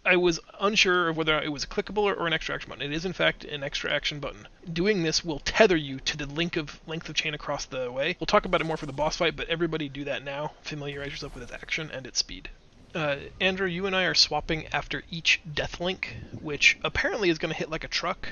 I was unsure of whether it was a clickable or an extra action button. It is in fact an extra action button. Doing this will tether you to the length of chain across the way. We'll talk about it more for the boss fight, but everybody do that now. Familiarize yourself with its action and its speed. Andrew, you and I are swapping after each death link, which apparently is going to hit like a truck.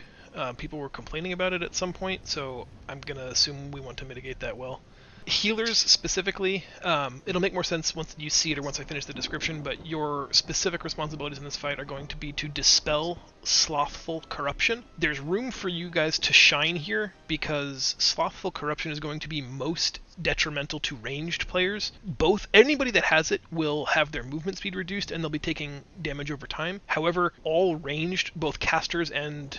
People were complaining about it at some point, so I'm going to assume we want to mitigate that well. Healers specifically, it'll make more sense once you see it or once I finish the description, but your specific responsibilities in this fight are going to be to dispel slothful corruption. There's room for you guys to shine here because slothful corruption is going to be most detrimental to ranged players. Anybody that has it will have their movement speed reduced and they'll be taking damage over time. However, all ranged, both casters and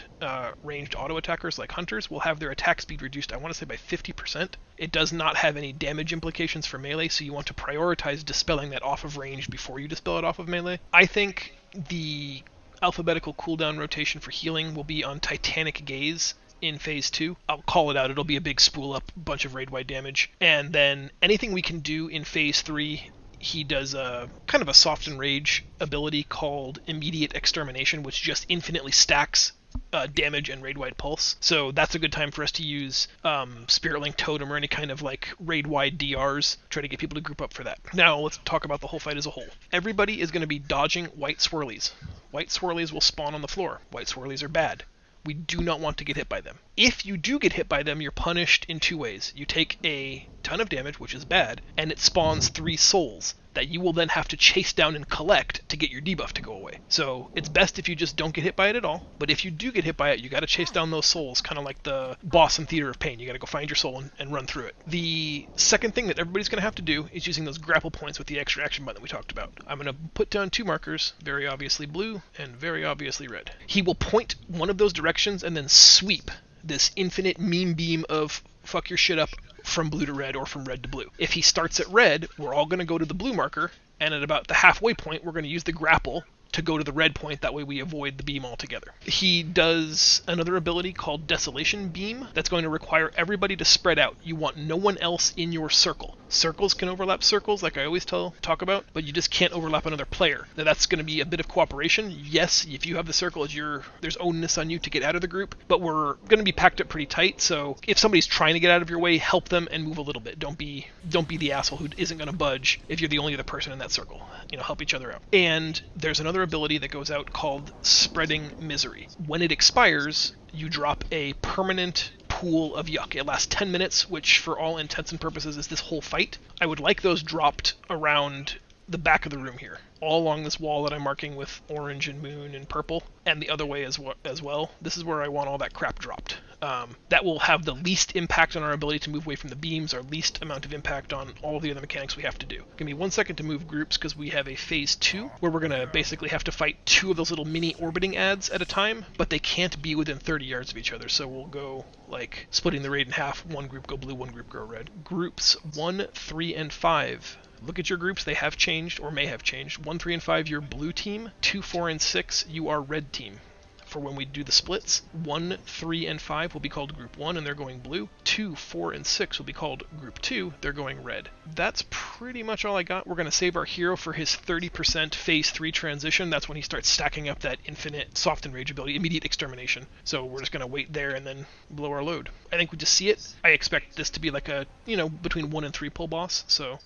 ranged auto attackers like hunters, will have their attack speed reduced, I want to say by 50%. It does not have any damage implications for melee, so you want to prioritize dispelling that off of range before you dispel it off of melee. I think the alphabetical cooldown rotation for healing will be on Titanic Gaze in Phase 2. I'll call it out, it'll be a big spool up, bunch of raid-wide damage. And then anything we can do in Phase 3, he does a kind of a soft and rage ability called Immediate Extermination, which just infinitely stacks damage and raid-wide pulse. So that's a good time for us to use Spirit Link Totem or any kind of like raid-wide DRs, try to get people to group up for that. Now let's talk about the whole fight as a whole. Everybody is going to be dodging white swirlies. White swirlies will spawn on the floor. White swirlies are bad. We do not want to get hit by them. If you do get hit by them, you're punished in two ways. You take a ton of damage, which is bad, and it spawns 3 souls that you will then have to chase down and collect to get your debuff to go away. So it's best if you just don't get hit by it at all, but if you do get hit by it, you got to chase down those souls, kind of like the boss in Theater of Pain. You got to go find your soul and run through it. The second thing that everybody's going to have to do is using those grapple points with the extra action button that we talked about. I'm going to put down 2 markers, very obviously blue and very obviously red. He will point one of those directions and then sweep this infinite meme beam of fuck your shit up from blue to red or from red to blue. If he starts at red, we're all going to go to the blue marker, and at about the halfway point, we're going to use the grapple to go to the red point. That way we avoid the beam altogether. He does another ability called Desolation Beam that's going to require everybody to spread out. You want no one else in your circle. Circles can overlap circles, like I always talk about, but you just can't overlap another player. Now that's going to be a bit of cooperation. Yes, if you have the circle, there's onus on you to get out of the group, but we're going to be packed up pretty tight, so if somebody's trying to get out of your way, help them and move a little bit. Don't be the asshole who isn't going to budge if you're the only other person in that circle. Help each other out. And there's another ability that goes out called Spreading Misery. When it expires, you drop a permanent pool of yuck. It lasts 10 minutes, which for all intents and purposes is this whole fight. I would like those dropped around the back of the room here, all along this wall that I'm marking with orange and moon and purple, and the other way as well. This is where I want all that crap dropped. That will have the least impact on our ability to move away from the beams, our least amount of impact on all of the other mechanics we have to do. Give me 1 second to move groups because we have a phase 2 where we're going to basically have to fight 2 of those little mini orbiting ads at a time, but they can't be within 30 yards of each other, so we'll go like splitting the raid in half. One group go blue, one group go red. Groups 1, 3, and 5. Look at your groups, they have changed or may have changed. 1, 3, and 5, you're blue team. 2, 4, and 6, you are red team. For when we do the splits, 1, 3, and 5 will be called Group 1, and they're going blue. 2, 4, and 6 will be called Group 2, they're going red. That's pretty much all I got. We're going to save our hero for his 30% Phase 3 transition. That's when he starts stacking up that infinite soft and rage ability, Immediate Extermination. So we're just going to wait there and then blow our load. I think we just see it. I expect this to be like a, between 1 and 3 pull boss, so